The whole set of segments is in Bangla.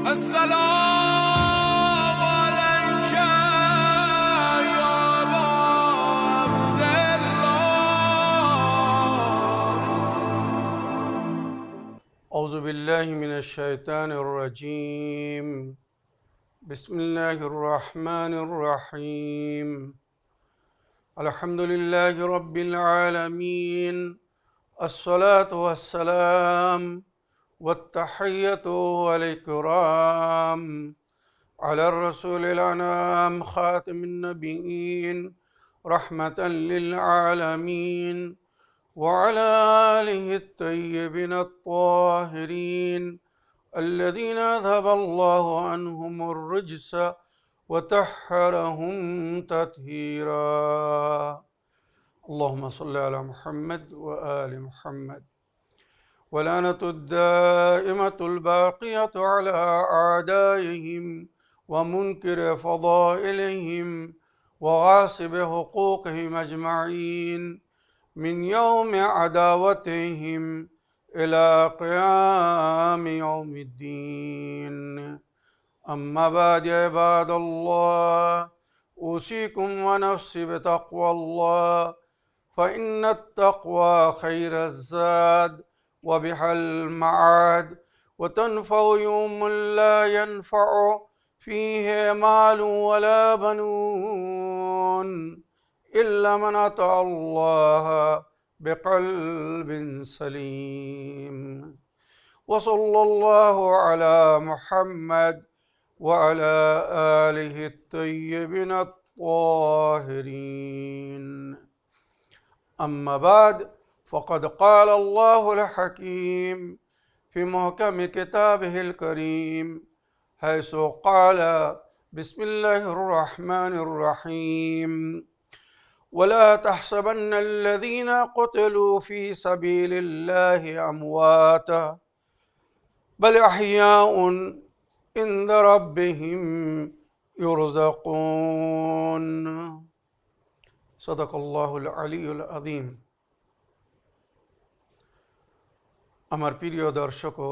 السلام عليك يا أبا عبد الله. أعوذ بالله من الشيطان الرجيم. بسم الله الرحمن الرحيم. الحمد لله رب العالمين. الصلاة والسلام والتحية والإكرام على الرسول الأنام خاتم النبيين رحمة للعالمين وعلى آله الطيبين الطاهرين الذين أذهب الله عنهم الرجس وطهرهم تطهيرا. اللهم صل على محمد وآل محمد. ولعنة الدائمة الباقية على أعدائهم ومنكر فضائلهم وغاصب حقوقهم أجمعين من يوم عداوتهم إلى قيام يوم الدين. أما بعد عباد الله، أوصيكم ونفسي بتقوى الله، فإن التقوى خير الزاد وبها المعاد، وتنفع يوم لا ينفع فيه مال ولا بنون إلا من أتى الله بقلب سليم. وصلى الله على محمد وعلى آله الطيبين الطاهرين. أما بعد، فقد قال الله الحكيم في محكم كتابه الكريم حيث قال: بسم الله الرحمن الرحيم: ولا تحسبن الذين قتلوا في سبيل الله أمواتا بل أحياء عند ربهم يرزقون. صدق الله العلي العظيم. আমার প্রিয় দর্শক ও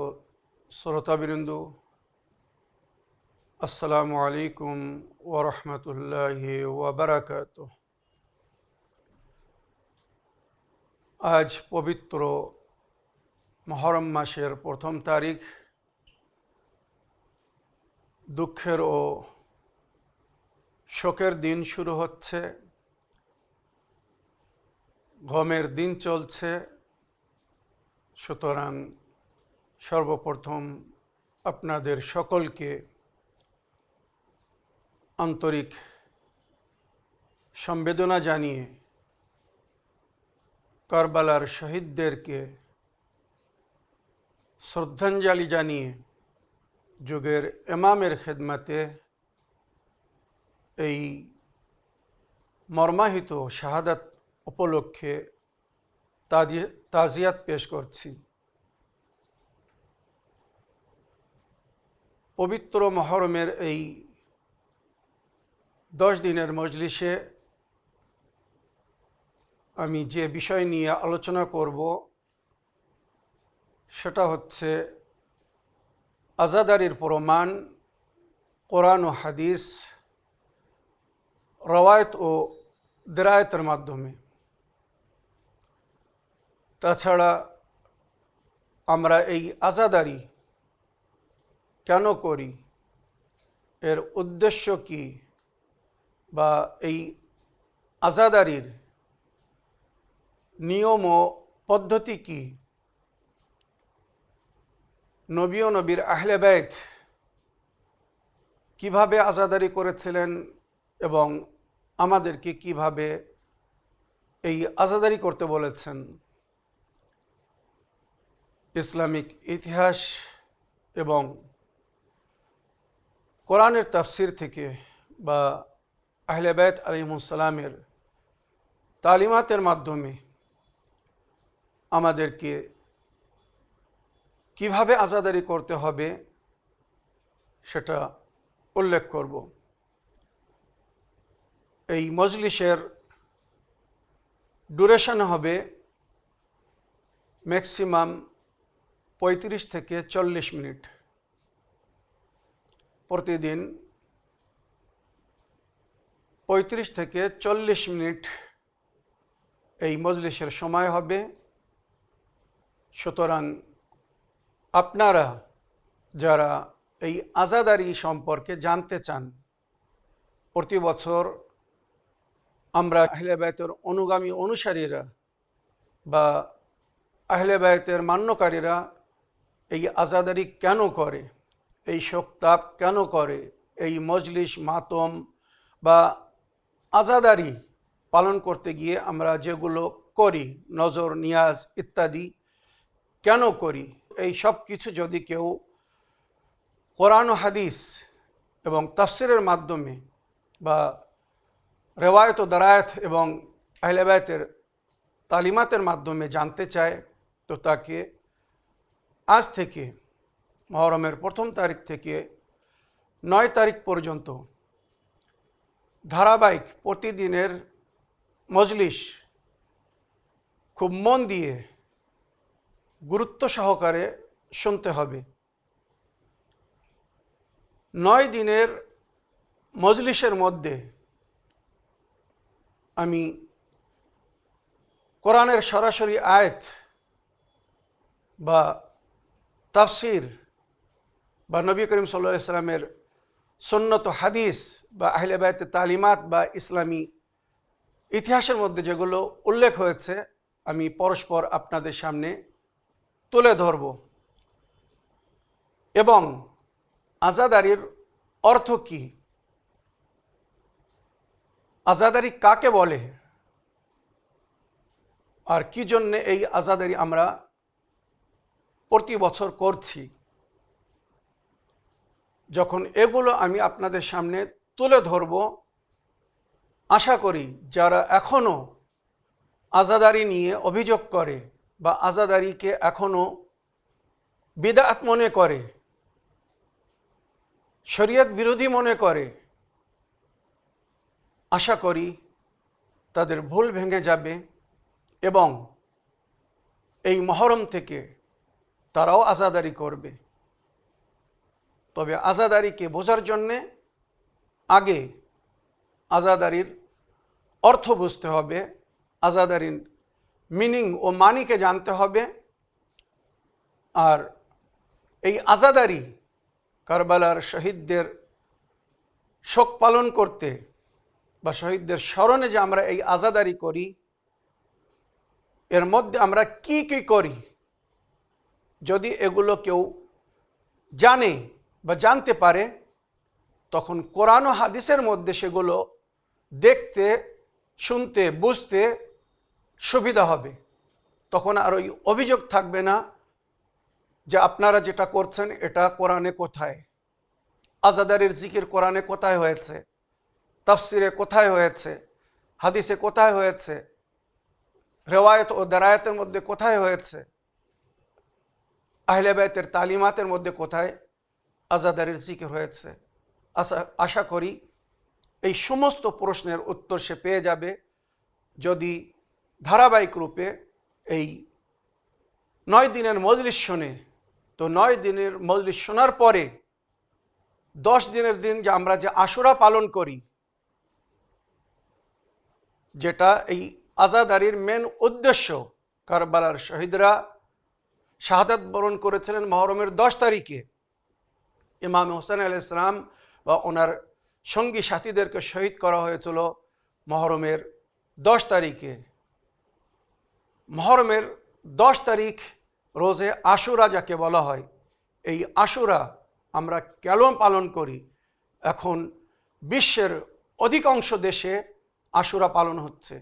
শ্রোতাবৃন্দ, আসসালামু আলাইকুম ওয়া রাহমাতুল্লাহি ওয়া বারাকাতুহু। আজ পবিত্র মুহররম মাসের প্রথম তারিখ। দুঃখের ও শোকের দিন শুরু হচ্ছে, গমের দিন চলছে। সুতরাং সর্বপ্রথম আপনাদের সকলকে আন্তরিক সমবেদনা জানিয়ে কারবালার শহীদদেরকে শ্রদ্ধাঞ্জলি জানিয়ে যুগের ইমামের খেদমতে এই মর্মাহিত শাহাদাত উপলক্ষে তাজিয়াত পেশ করছি। পবিত্র মুহররমের এই 10 দিনের মজলিসে আমি যে বিষয় নিয়ে আলোচনা করব সেটা হচ্ছে আযাদারির প্রমাণ কোরআন ও হাদিস, রওয়ায়াত ও দিরায়াতের মাধ্যমে। তাছাড়া আমরা এই আযাদারি কেন করি, এর উদ্দেশ্য কি, বা এই আযাদারির নিয়ম ও পদ্ধতি কি, নবী ও নবীর আহলে বাইত কিভাবে আযাদারি করেছিলেন এবং আমাদেরকে কিভাবে এই আযাদারি করতে বলেছেন, ইসলামিক ইতিহাস এবং কোরআনের তাফসির থেকে বা আহলে বাইত আলাইহিমুস সালামের তালিমাতের মাধ্যমে আমাদেরকে কিভাবে আযাদারি করতে হবে সেটা উল্লেখ করব। এই মজলিসের ডিউরেশন হবে ম্যাক্সিমাম 35 থেকে 40 মিনিট। প্রতিদিন 35 থেকে 40 মিনিট এই মজলিসের সময় হবে। সুতরাং আপনারা যারা এই আযাদারি সম্পর্কে জানতে চান, প্রতি বছর আমরা আহলে বায়তের অনুগামী অনুসারীরা বা আহলে বায়তের মান্যকারীরা এই আযাদারি কেন করে, এই শোকতাপ কেন করে, এই মজলিস মাতম বা আযাদারি পালন করতে গিয়ে আমরা যেগুলো করি, নজর নিয়াজ ইত্যাদি কেন করি, এই সব কিছু যদি কেউ কোরআন ও হাদিস এবং তাফসিরের মাধ্যমে বা রেওয়ায়ত ও দারায়াত এবং আহলে বায়তের তালিমাতের মাধ্যমে জানতে চায়, তো তাকে আজ থেকে মুহররমের 1ম তারিখ থেকে 9 তারিখ পর্যন্ত ধারাবাহিক প্রতিদিনের মজলিস খুব মন দিয়ে গুরুত্ব সহকারে শুনতে হবে। 9 দিনের মজলিসের মধ্যে আমি কোরআনের সরাসরি আয়াত বা তাফসির বা নবী করিম সাল্লাল্লাহু আলাইহি ওয়াসাল্লামের সুন্নত হাদিস বা আহলে বায়তের তালিমাত বা ইসলামী ইতিহাসের মধ্যে যেগুলো উল্লেখ হয়েছে আমি পরস্পর আপনাদের সামনে তুলে ধরব এবং আযাদারির অর্থ কী, আযাদারি কাকে বলে আর কি জন্য এই আযাদারি আমরা প্রতি বছর করছি, যখন এগুলো আমি আপনাদের সামনে তুলে ধরব, আশা করি যারা এখনও আযাদারি নিয়ে অভিযোগ করে বা আযাদারিকে এখনও বিদআত মনে করে, শরীয়ত বিরোধী মনে করে, আশা করি তাদের ভুল ভেঙে যাবে এবং এই মুহররম থেকে তারাও আযাদারি করবে। তবে আযাদারিকে বোঝার জন্যে আগে আযাদারির অর্থ বুঝতে হবে, আযাদারির মিনিং ও মানিকে জানতে হবে। আর এই আযাদারি কারবালার শহীদদের শোক পালন করতে বা শহীদদের স্মরণে যে আমরা এই আযাদারি করি, এর মধ্যে আমরা কি কি করি, যদি এগুলো কেউ জানে বা জানতে পারে, তখন কোরআন ও হাদিসের মধ্যে সেগুলো দেখতে, শুনতে, বুঝতে সুবিধা হবে। তখন আর ওই অভিযোগ থাকবে না যে আপনারা যেটা করছেন এটা কোরআনে কোথায়, আযাদারির জিকির কোরআনে কোথায় হয়েছে, তাফসিরে কোথায় হয়েছে, হাদিসে কোথায় হয়েছে, রেওয়ায়ত ও দারায়াতের মধ্যে কোথায় হয়েছে, আহলে বায়তের তালিমাতের মধ্যে কোথায় আযাদারির জিকির হয়েছে। আশা করি এই সমস্ত প্রশ্নের উত্তর সে পেয়ে যাবে যদি ধারাবাহিক রূপে এই 9 দিনের মজলিস শোনে। তো 9 দিনের মজলিস শোনার পরে 10 দিনের দিন যে আমরা যে আশুরা পালন করি, যেটা এই আযাদারির মেন উদ্দেশ্য, কারবালার শহীদরা শাহাদাত বরণ করেছিলেন মুহররমের 10 তারিখে। ইমাম হোসেন আলাইহিস সালাম বা ওনার সঙ্গী সাথীদেরকে শহীদ করা হয়েছিল মুহররমের 10 তারিখে। মুহররমের 10 তারিখ রোজে আশুরা যাকে বলা হয়, এই আশুরা আমরা কেন পালন করি? এখন বিশ্বের অধিকাংশ দেশে আশুরা পালন হচ্ছে।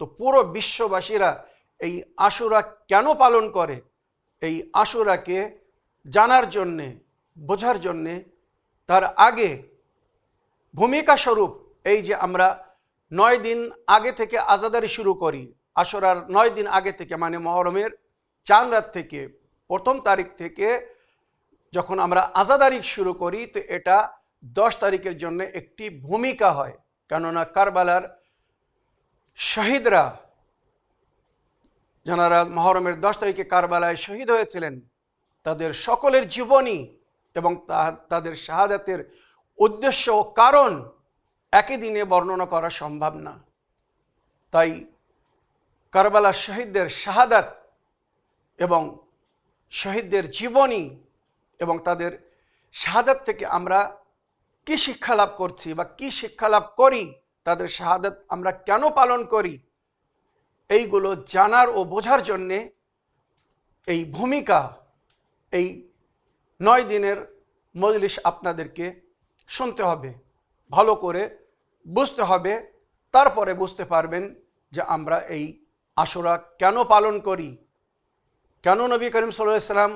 তো পুরো বিশ্ববাসীরা এই আশুরা কেন পালন করে, এই আশুরাকে জানার জন্যে, বোঝার জন্যে তার আগে ভূমিকা স্বরূপ এই যে আমরা 9 দিন আগে থেকে আযাদারি শুরু করি, আশুরার 9 দিন আগে থেকে, মানে মুহররমের চাঁদ রাত থেকে 1ম তারিখ থেকে যখন আমরা আযাদারি শুরু করি, তো এটা 10 তারিখের জন্য একটি ভূমিকা হয়। কেননা কারবালার শহীদরা, যারা মুহররমের 10 তারিখে কারবালায় শহীদ হয়েছিলেন, তাদের সকলের জীবনী এবং তাদের শাহাদাতের উদ্দেশ্য ও কারণ একই দিনে বর্ণনা করা সম্ভব না। তাই কারবালার শহীদদের শাহাদাত এবং শহীদদের জীবনী এবং তাদের শাহাদাত থেকে আমরা কি শিক্ষা লাভ করছি বা কি শিক্ষা লাভ করি, তাদের শাহাদাত আমরা কেন পালন করি, এইগুলো জানার ও বোঝার জন্যে এই ভূমিকা, এই 9 দিনের মজলিস আপনাদেরকে শুনতে হবে, ভালো করে বুঝতে হবে। তারপরে বুঝতে পারবেন যে আমরা এই আশুরা কেন পালন করি, কেন নবী করিম সাল্লাল্লাহু আলাইহি ওয়াসাল্লাম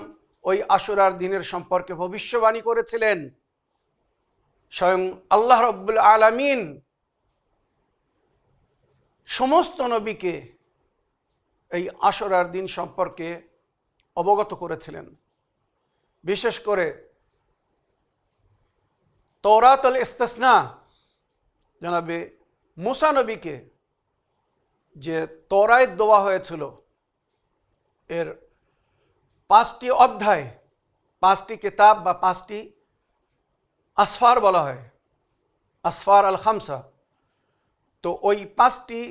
ওই আশুরার দিনের সম্পর্কে ভবিষ্যবাণী করেছিলেন। স্বয়ং আল্লাহ রাব্বুল আলামিন সমস্ত নবীকে এই আশুরার দিন সম্পর্কে অবগত করেছিলেন। বিশেষ করে তওরাত আল ইস্তিসনা, জনাবে মুসা নবীকে যে তওরাত দেওয়া হয়েছিল, এর 5টি অধ্যায়, 5টি কিতাব বা 5টি আসফার বলা হয়, আসফার আল খামসা। তো ওই 5টি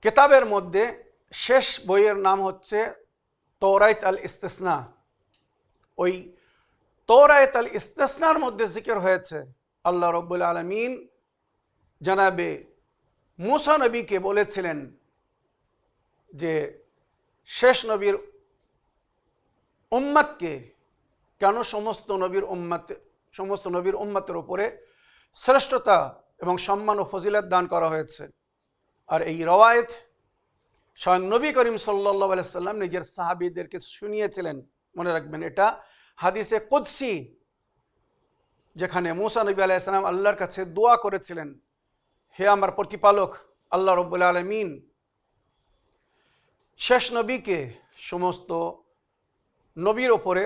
কিতাবের মধ্যে শেষ বইয়ের নাম হচ্ছে তওরাত আল ইস্তিসনা। ওই তওরাত আল ইস্তিসনার মধ্যে জিকির হয়েছে আল্লাহ রাব্বুল আলামিন জনাবে মুসা নবীকে বলেছিলেন যে শেষ নবীর উম্মতকে কেন সমস্ত নবীর উম্মতের উপরে শ্রেষ্ঠতা এবং সম্মান ও ফজিলত দান করা হয়েছে। আর এই রওয়ায়েত স্বয়ং নবী করিম সাল্লাল্লাহু আলাইহি সাল্লাম নিজের সাহাবীদেরকে শুনিয়েছিলেন। মনে রাখবেন, এটা হাদিসে কুদসি, যেখানে মুসা নবী আলাইহিস সালাম আল্লাহর কাছে দোয়া করেছিলেন, হে আমার প্রতিপালক আল্লাহ রাব্বুল আলামিন, শেষ নবীকে সমস্ত নবীর ওপরে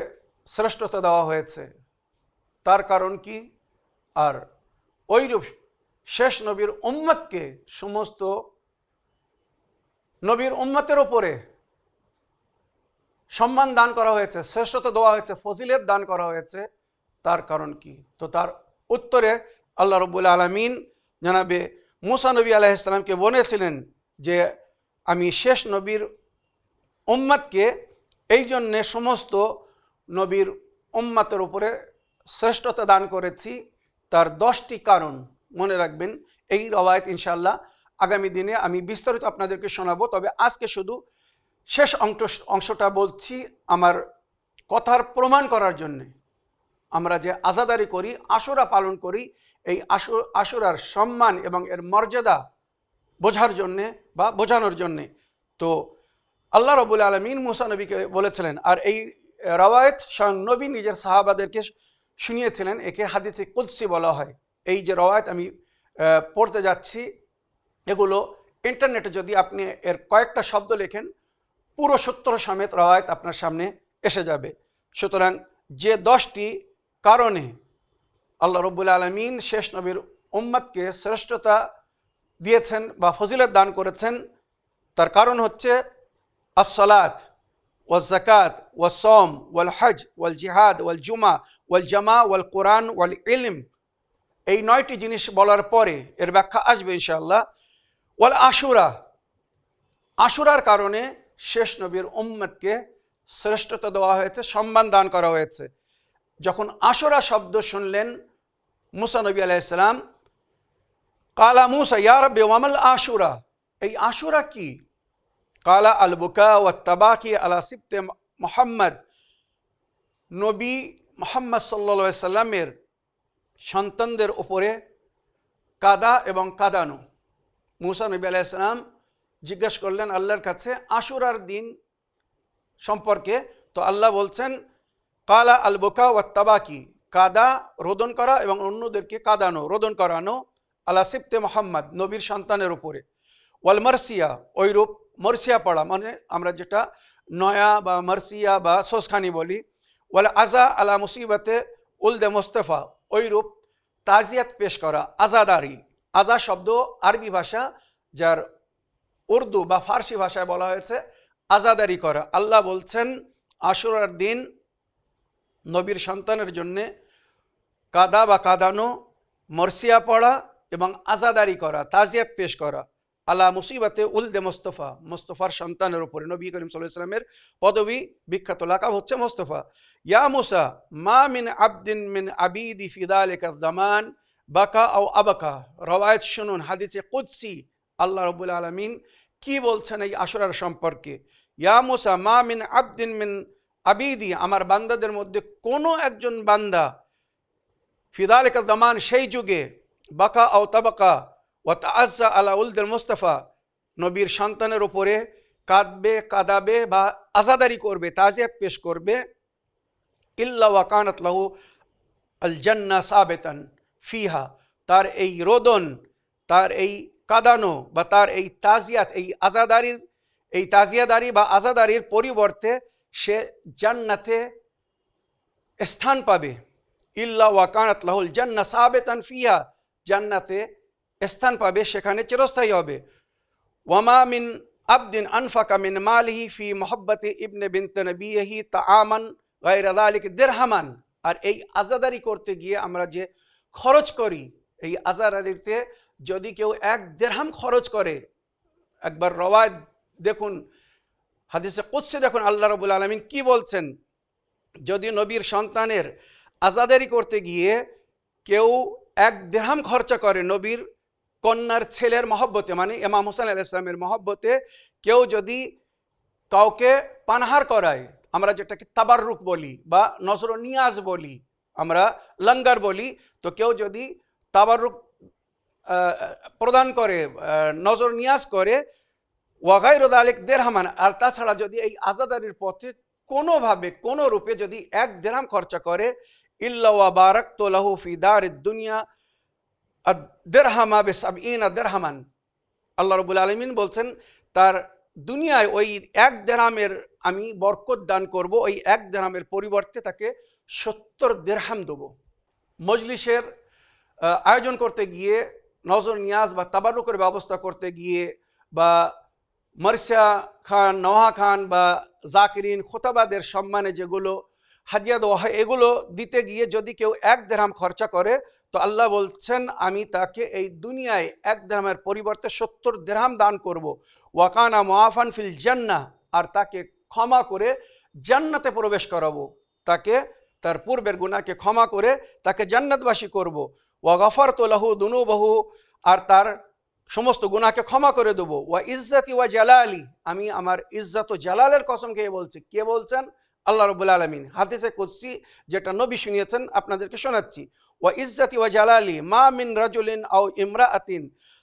শ্রেষ্ঠতা দেওয়া হয়েছে, তার কারণ কি? আর ওইরূপ শেষ নবীর উম্মতকে সমস্ত নবীর উম্মতের ওপরে সম্মান দান করা হয়েছে, শ্রেষ্ঠতা দেওয়া হয়েছে, ফজিলত দান করা হয়েছে, তার কারণ কি? তো তার উত্তরে আল্লাহ রাব্বুল আলামিন জনাবে মুসা নবী আলাইহিস সালামকে বলেছিলেন যে আমি শেষ নবীর উম্মতকে এই জন্যে সমস্ত নবীর উম্মতের উপরে শ্রেষ্ঠতা দান করেছি, তার 10টি কারণ। মনে রাখবেন, এই রওয়ায়াত ইনশাআল্লাহ আগামী দিনে আমি বিস্তারিত আপনাদেরকে শোনাবো। তবে আজকে শুধু শেষ অংশটা বলছি আমার কথার প্রমাণ করার জন্যে। আমরা যে আযাদারি করি, আশুরা পালন করি, এই আশুরার সম্মান এবং এর মর্যাদা বোঝার জন্যে বা বোঝানোর জন্যে। তো আল্লাহ রাব্বুল আলামিন মুসা নবীকে বলেছিলেন, আর এই রওয়ায়েত স্বয়ং নবী নিজের সাহাবাদেরকে শুনিয়েছিলেন, একে হাদিসে কুদসি বলা হয়। এই যে রওয়ায়েত আমি পড়তে যাচ্ছি, এগুলো ইন্টারনেটে যদি আপনি এর কয়েকটা শব্দ লেখেন, পুরো সূত্র সমেত রওয়ায়েত আপনার সামনে এসে যাবে। সুতরাং যে 10টি কারণে আল্লাহ রাব্বুল আলামিন শেষ নবীর উম্মতকে শ্রেষ্ঠতা দিয়েছেন বা ফজিলত দান করেছেন, তার কারণ হচ্ছে আসসালাত ওয়াজ যাকাত ওয়াস সাওম ওয়াল হজ ওয়াল জিহাদ ওয়াল জুমা ওয়াল জামা ওয়াল কোরআন ওয়াল ইলম। এই 9টি জিনিস বলার পরে এর ব্যাখ্যা আসবে ইনশাআল্লাহ। ওয়াল আশুরা, আশুরার কারণে শেষ নবীর উম্মতকে শ্রেষ্ঠতা দেওয়া হয়েছে, সম্মান দান করা হয়েছে। যখন আশুরা শব্দ শুনলেন মুসা নবী আলাইহিস সালাম, কালা মুসা ইয়া রাব্বি ওয়ামাল আশুরা, এই আশুরা কি? কালা আল বুকা ওয়াত তাবাকি আলা সিবতে মুহাম্মদ, নবী মুহাম্মদ সাল্লাল্লাহু আলাইহি সাল্লামের সন্তানদের উপরে কাদা এবং কাদানো। মুসা নবী আলাইহিস সালাম জিজ্ঞেস করলেন আল্লাহর কাছে আশুরার দিন সম্পর্কে, তো আল্লাহ বলছেন কালা আল বুকা ওয়াত তাবাকি, কাদা রোদন করা এবং অন্যদেরকে কাদানো রোদন করানো, আলা সিবতে মুহাম্মদ নবীর সন্তানের উপরে, ওয়াল মারসিয়া ওইরূপ মরসিয়া পড়া, মানে আমরা যেটা নয়া বা মারসিয়া বা সোসখানি বলি, ওয়াল আজা আলা মুসিবতে উলদে মোস্তফা ওইরূপ তাজিয়াত পেশ করা, আজাদারি। আজা শব্দ আরবি ভাষা, যার উর্দু বা ফার্সি ভাষায় বলা হয়েছে আজাদারি করা। আল্লাহ বলছেন আশুরার দিন নবীর সন্তানের জন্যে কাদা বা কাদানো, মরসিয়া পড়া এবং আজাদারি করা, তাজিয়াত পেশ করা আলা মুসিবাতে উলদে মোস্তফা, মোস্তফার সন্তানের উপরে। নবী করিম সাল্লাল্লাহু আলাইহি ওয়াসাল্লামের পদবী, বিখ্যাত লাকাব হচ্ছে মোস্তফা। ইয়া মুসা মা মিন আবদিন মিন আবিদি ফি যালিকা জামান বাকা আও আবাকা। রওয়ায়াত শুনুন, হাদিসে কুদসি আল্লাহ রাব্বুল আলামিন কি বলছেন এই আশুরার সম্পর্কে। ইয়া মুসা মা মিন আবদিন মিন আবিদি, আমার বান্দাদের মধ্যে কোনো একজন বান্দা, ফি যালিকা জামান, সেই যুগে, বাকা আও তাবাকা ওয়া তাআজ্জা আলা উলদুল মুস্তাফা, নবীর সন্তানের উপরে কাঁদবে, কাঁদাবে বা আজাদারি করবে, তাজিয়াত পেশ করবে, ইল্লা ওয়া কানাত লাহু আল জান্নাহ সাবিতান ফিহা, তার এই রোদন, তার এই কাঁদানো বা তার এই তাজিয়াত, এই তাজিয়াদারি বা আজাদারির পরিবর্তে সে জান্নাতে স্থান পাবে। ইল্লা ওয়া কানাত লাহুল জান্নাহ সাবিতান ফিহা, জান্নাতে স্থান পাবে, সেখানে চিরস্থায়ী হবে। ওয়ামা মিন আবদিন আনফাকা মিন মালিহি ফি মুহাব্বতি ইবনে বিনতে নবিয়হি তাআমান গায়রা যালিকা দিরহামান। আর এই আজাদারি করতে গিয়ে আমরা যে খরচ করি, এই আজাদারিতে যদি কেউ 1 দিরহাম খরচ করে, একবার রওয়ায়াত দেখুন, হাদিসে কুদসি দেখুন আল্লাহ রাব্বুল আলামিন কি বলছেন। যদি নবীর সন্তানের আজাদারি করতে গিয়ে কেউ 1 দিরহাম খরচা করে, নবীর কন্যার ছেলের মহব্বতে, মানে ইমাম হোসেন আলাইহিস সালামের মহব্বতে কেউ যদি কাউকে পানাহার করায়, আমরা যেটাকে তাবাররুক বলি বা নজর নিয়াজ বলি, আমরা লঙ্গার বলি, তো কেউ যদি তাবাররুক প্রদান করে, নজর নিয়াজ করে, ওয়া গায়রু যালিক দিরহামান, আর তাছাড়া যদি এই আজাদারির পথে কোনোভাবে কোনো রূপে যদি 1 দিরহাম খরচা করে, ইল্লা ওয়া বারাকতু লাহু ফি দারিদ দুনিয়া দিরহামা বিসাবঈনা দিরহামান। আল্লাহ রাব্বুল আলামিন বলছেন তার দুনিয়ায় ওই 1 দিরহামের আমি বরকত দান করব, ওই 1 দিরহামের পরিবর্তে তাকে 70 দিরহাম দেব। মজলিসের আয়োজন করতে গিয়ে, নজর নিয়াজ বা তাবাররুকের ব্যবস্থা করতে গিয়ে, বা মরসিয়া খান, নওহা খান বা জাকিরিন, খোতাবাদের সম্মানে যেগুলো হাদিয়া দেওয়া হয়, এগুলো দিতে গিয়ে যদি কেউ 1 দিরহাম খরচা করে, তো আল্লাহ বলছেন আমি তাকে এই দুনিয়ায় 1 দিরহামের পরিবর্তে 70 দিরহাম দান করব। ওয়া কানা মুআফান ফিল জান্নাহ, আর তাকে ক্ষমা করে জান্নাতে প্রবেশ করাবো, তাকে তার পূর্বের গুনাহকে ক্ষমা করে তাকে জান্নাতবাসী করব। ওয়া গফারতু লাহু যুনুবাহু, আর তার সমস্ত গুনাহকে ক্ষমা করে দেবো। ওয়া ইজ্জতি ওয়া জালালি, আমি আমার ইজ্জত ও জালালের কসম খেয়ে বলছি। কে বলছেন? আল্লাহ রাব্বুল আলামিন। হাদিসে কুদসি যেটা নবী শুনিয়েছেন আপনাদেরকে শোনাচ্ছি। ওয়া ইজ্জতি ওয়া জালালি মা মিন রাজুলিন আও ইমরাআতিন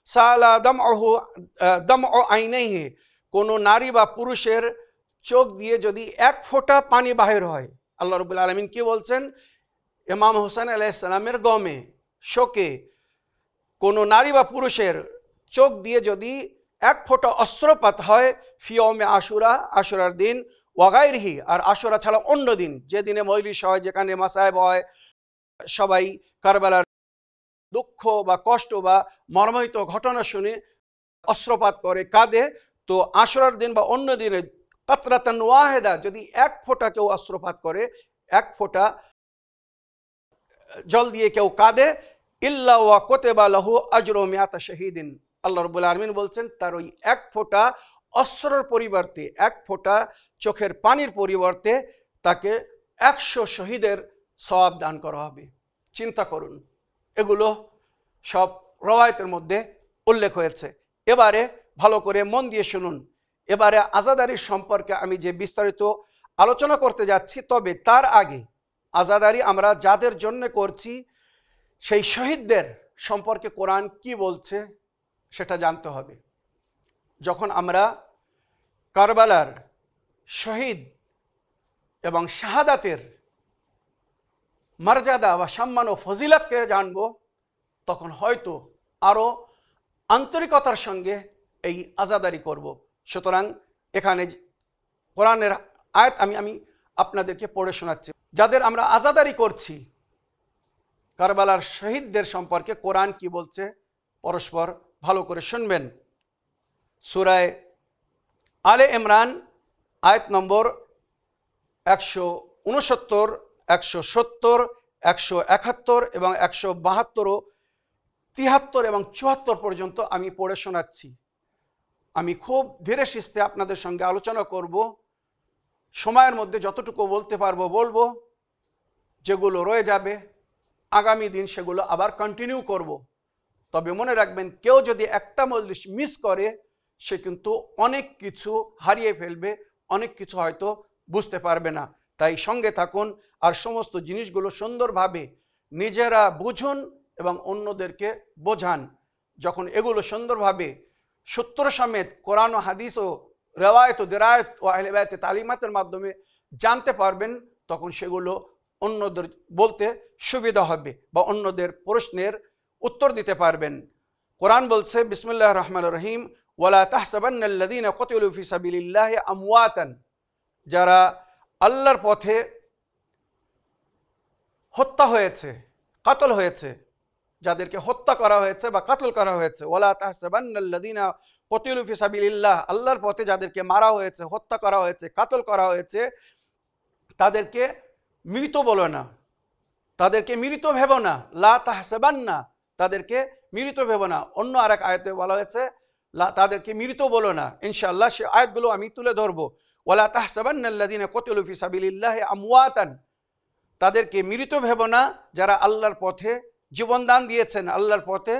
সালা দামউ আইনাইহি, কোনো নারী বা পুরুষের চোখ দিয়ে যদি 1 ফোঁটা পানি বাহির হয়, আল্লাহ রাব্বুল আলামিন কি বলছেন? ইমাম হোসেন আলাইহিস সালামের গমে, শোকে, কোনো নারী বা পুরুষের চোখ দিয়ে যদি 1 ফোঁটা অস্ত্রপাত হয়, ফিয়মে আশুরা, আশুরার দিন, ওয়াগাইরহি, আর আশুরা ছাড়া অন্য দিন, যে দিনে মজলিস হয়, যেখানে মাসায়েব হয়, সবাই কারবালার দুঃখ বা কষ্ট বা মর্মাহত ঘটনা শুনে অস্ত্রপাত করে, কাঁদে, তো আশুরার দিন বা অন্য দিনে কাতরাতান ওয়াহেদা, যদি 1 ফোঁটা কেউ অস্ত্রপাত করে, 1 ফোঁটা জল দিয়ে কেউ কাঁদে, ইল্লা ওয়া কুতিবা লাহু আজরু মিআতা শাহীদিন। আল্লাহ রাব্বুল আলামিন বলছেন তার ওই 1 ফোঁটা অস্ত্রের পরিবর্তে, 1 ফোঁটা চোখের পানির পরিবর্তে তাকে 100 শহীদের সওয়াব দান করা হবে। চিন্তা করুন, এগুলো সব রওয়ায়াতের মধ্যে উল্লেখ হয়েছে। এবারে ভালো করে মন দিয়ে শুনুন। এবারে আজাদারির সম্পর্কে আমি যে বিস্তারিত আলোচনা করতে যাচ্ছি, তবে তার আগে আজাদারি আমরা যাদের জন্য করছি, সেই শহীদদের সম্পর্কে কোরআন কি বলছে সেটা জানতে হবে। যখন আমরা কারবালার শহীদ এবং শাহাদাতের মর্যাদা বা সম্মান ও ফজিলতকে জানব, তখন হয়তো আরও আন্তরিকতার সঙ্গে এই আজাদারি করব। সুতরাং এখানে কোরআনের আয়াত আমি আপনাদেরকে পড়ে শোনাচ্ছি। যাদের আমরা আজাদারি করছি, কারবালার শহীদদের সম্পর্কে কোরআন কি বলছে পরস্পর ভালো করে শুনবেন। সূরা আলে ইমরান আয়াত নম্বর 169, 170, 171 এবং 172, 73 এবং 74 পর্যন্ত আমি পড়ে শোনাচ্ছি। আমি খুব ধীরে সুস্থে আপনাদের সঙ্গে আলোচনা করব, সময়ের মধ্যে যতটুকু বলতে পারবো বলবো, যেগুলো রয়ে যাবে আগামী দিন সেগুলো আবার কন্টিনিউ করব। তবে মনে রাখবেন, কেউ যদি একটা মজলিস মিস করে সে কিন্তু অনেক কিছু হারিয়ে ফেলবে, অনেক কিছু হয়তো বুঝতে পারবে না। তাই সঙ্গে থাকুন আর সমস্ত জিনিসগুলো সুন্দরভাবে নিজেরা বুঝুন এবং অন্যদেরকে বোঝান। যখন এগুলো সুন্দরভাবে সূত্র সমেত কোরআন ও হাদিস ও রেওয়ায়ত ও দেরায়ত ও আহলে বায়তে তালিমাতের মাধ্যমে জানতে পারবেন, তখন সেগুলো অন্যদের বলতে সুবিধা হবে বা অন্যদের প্রশ্নের উত্তর দিতে পারবেন। কোরআন বলছে, বিসমিল্লাহির রহমানির রহিম, ওয়ালা তাহসাবান্নাল্লাযীনা কুতিলু ফি সাবিলিল্লাহি আমওয়াতান, যারা আল্লাহর পথে হত্যা হয়েছে, কাতল হয়েছে, যাদেরকে হত্যা করা হয়েছে বা কাতল করা হয়েছে, ওয়ালা তাহসাবান্নাল্লাযীনা কুতিলু ফি সাবিলিল্লাহ, আল্লাহর পথে যাদেরকে মারা হয়েছে, হত্যা করা হয়েছে, কাতল করা হয়েছে, তাদেরকে মৃত বলো না, তাদেরকে মৃত ভেবো না। লা তাহসাবান্না, তাদেরকে মৃত ভেবো না। অন্য আরেক আয়াতে বলা হয়েছে তাদেরকে মৃত বলো না। ইনশাআল্লাহ সে আয়াতগুলো আমি তুলে ধরবো। ওয়ালা তাহসাবান্নাল্লাযীনা কুতিলু ফি সাবিলিল্লাহি আমওয়াতান, তাদেরকে মৃত ভেবো না যারা আল্লাহর পথে জীবন দান দিয়েছেন, আল্লাহর পথে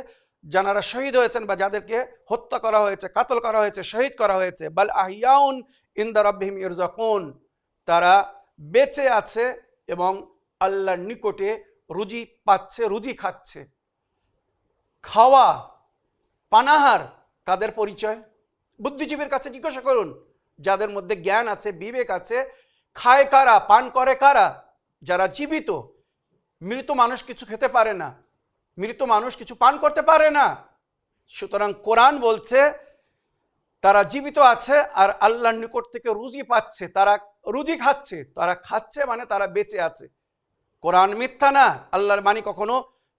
যারা শহীদ হয়েছেন বা যাদেরকে হত্যা করা হয়েছে, কাতল করা হয়েছে, শহীদ করা হয়েছে। বাল আহিয়াউন ইনদা রাব্বিহিম ইরযাকুন, তারা বেঁচে আছে এবং আল্লাহর নিকটে রুজি পাচ্ছে, রুজি খাচ্ছে। খাওয়া, পানাহার কাদের পরিচয়? বুদ্ধিজীবীর কাছে জিজ্ঞাসা করুন, যাদের মধ্যে জ্ঞান আছে, বিবেক আছে। খায় কারা, পান করে কারা? যারা জীবিত। মৃত মানুষ কিছু খেতে পারে না, মৃত মানুষ কিছু পান করতে পারে না। সুতরাং কোরআন বলছে তারা জীবিত আছে আর আল্লাহর নিকট থেকে রুজি পাচ্ছে, তারা রুজি খাচ্ছে। তারা খাচ্ছে মানে তারা বেঁচে আছে। কোরআন মিথ্যা না, আল্লাহর বাণী কখনো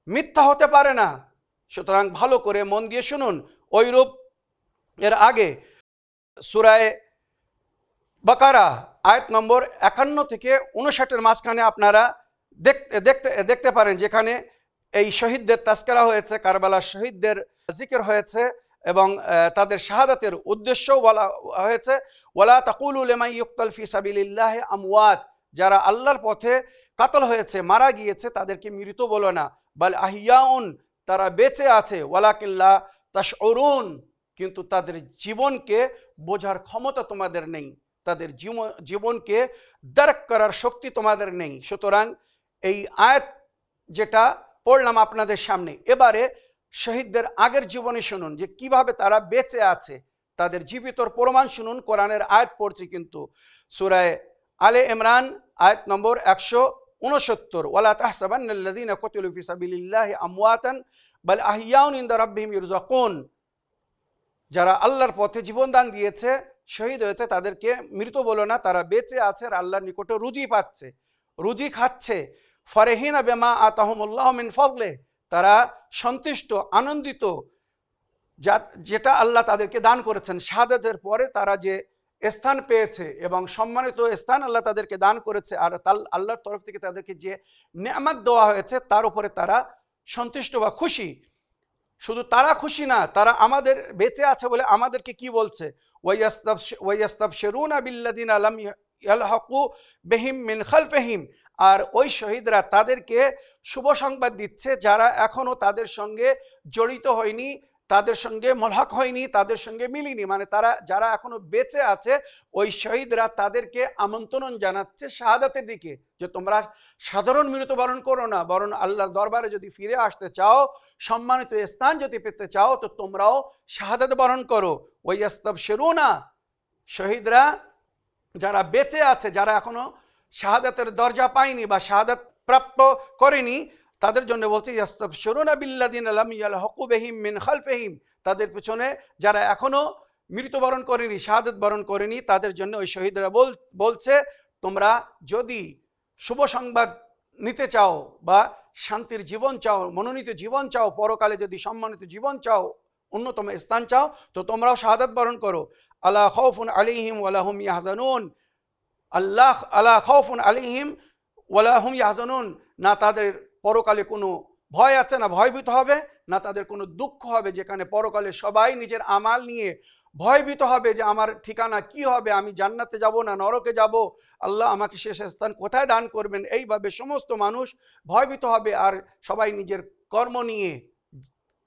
মিথ্যা হতে পারে না। সুতরাং ভালো করে মন দিয়ে শুনুন। ওইরূপ এর আগে সূরা বাকারা আয়াত নম্বর 51 থেকে 59 মাঝখানে আপনারা দেখতে পারেন, যেখানে এই শহীদদের তাস্করা হয়েছে, কারবালার শহীদদের জিকির হয়েছে এবং তাদের শাহাদাতের উদ্দেশ্যও বলা হয়েছে। ওয়ালা তাকুলু লিমান ইউকতাল ফি সাবিলিল্লাহি আমওয়াত, যারা আল্লাহর পথে কাতল হয়েছে, মারা গিয়েছে, তাদেরকে মৃত বলো না। বাল আহিয়াউন, তারা বেঁচে আছে। ওয়ালাকিন লা তাশউরুন, কিন্তু তাদের জীবনকে বোঝার ক্ষমতা তোমাদের নেই, তাদের জীবনকে দারক করার শক্তি তোমাদের নেই। সুতরাং এই আয়াত যেটা পড়লাম আপনাদের সামনে, এবারে শহীদদের আগের জীবনে শুনুন যে কিভাবে তারা বেঁচে আছে, তাদের জীবিতর প্রমাণ শুনুন। কোরআনের আয়াত পড়ছি কিন্তু সূরা আলে ইমরান আয়াত নম্বর 169, ওয়ালা তাহসাবান্নাল্লাযীনা কুতিলু ফি সাবিলিল্লাহি আমওয়াতান বাল আহিয়াউন ইনদা রাব্বিহিম ইরযাকুন, যারা আল্লাহর পথে জীবন দান দিয়েছে, শহীদ হয়েছে, তাদেরকে মৃত বলো না, তারা বেঁচে আছে আর আল্লাহর নিকটে রুজি পাচ্ছে, রুজি খাচ্ছে। ফারহিনা বিমা আতাহুমুল্লাহু মিন ফাদলে, তারা সন্তুষ্ট, আনন্দিত যেটা আল্লাহ তাদেরকে দান করেছেন। শাহাদাতের পরে তারা যে স্থান পেয়েছে এবং সম্মানিত স্থান আল্লাহ তাদেরকে দান করেছে, আর আল্লাহর তরফ থেকে তাদেরকে যে নেয়ামত দেওয়া হয়েছে তার উপরে তারা সন্তুষ্ট বা খুশি। শুধু তারা খুশি না, তারা আমাদের বেঁচে আছে বলে আমাদেরকে কি বলছে, ওয়াইয়াস্তাবশিরুনা বিল্লাযিনা লাম ইয়ালহাকু বিহিম মিন খালফিহিম, আর ওই শহীদরা তাদেরকে শুভ সংবাদ দিচ্ছে যারা এখনো তাদের সঙ্গে জড়িত হয়নি, তাদের সঙ্গে মলহাক হয়নি, তাদের সঙ্গে মিলিনি। মানে তারা যারা এখনো বেঁচে আছে, ওই শহীদরা তাদেরকে আমন্ত্রণ জানাচ্ছে শাহাদাতের দিকে, যে তোমরা সাধারণ মৃত্যুবরণ করো না, বরং আল্লাহর দরবারে যদি ফিরে আসতে চাও, সম্মানিত স্থান যদি পেতে চাও, তো তোমরাও শাহাদাত বরণ করো। ওয়াইয়াস্তাবশিরুনা, শহীদরা যারা বেঁচে আছে, যারা এখনো শাহাদাতের দরজা পায়নি বা শাহাদাত প্রাপ্ত করেনি, তাদের জন্য বলছে ইয়াস্তাবশিরুনা বিল্লাযিনা লাম ইয়ালহাকু বিহিম মিন খালফিহিম, তাদের পিছনে যারা এখনো মৃত্যুবরণ করেনি, শাহাদাত বরণ করেনি, তাদের জন্য ওই শহীদরা বলছে তোমরা যদি শুভ সংবাদ নিতে চাও বা শান্তির জীবন চাও, মনোনীত জীবন চাও, পরকালে যদি সম্মানিত জীবন চাও, অন্যতম স্থান চাও, তো তোমরাও শাহাদাত বরণ করো। আলা খাউফুন আলাইহিম ওয়ালা হুম ইয়াহজানুন, আলা খাউফুন আলাইহিম ওয়ালা হুম ইয়াহজানুন, না তাদের পরকালে কোনো ভয় আছে, না ভয়ভীত হবে, না তাদের কোনো দুঃখ হবে, যেখানে পরকালে সবাই নিজের আমাল নিয়ে ভয়ভীত হবে যে আমার ঠিকানা কি হবে, আমি জান্নাতে যাব না নরকে যাব, আল্লাহ আমাকে শেষ স্থান কোথায় দান করবেন। এইভাবে সমস্ত মানুষ ভয়ভীত হবে, আর সবাই নিজের কর্ম নিয়ে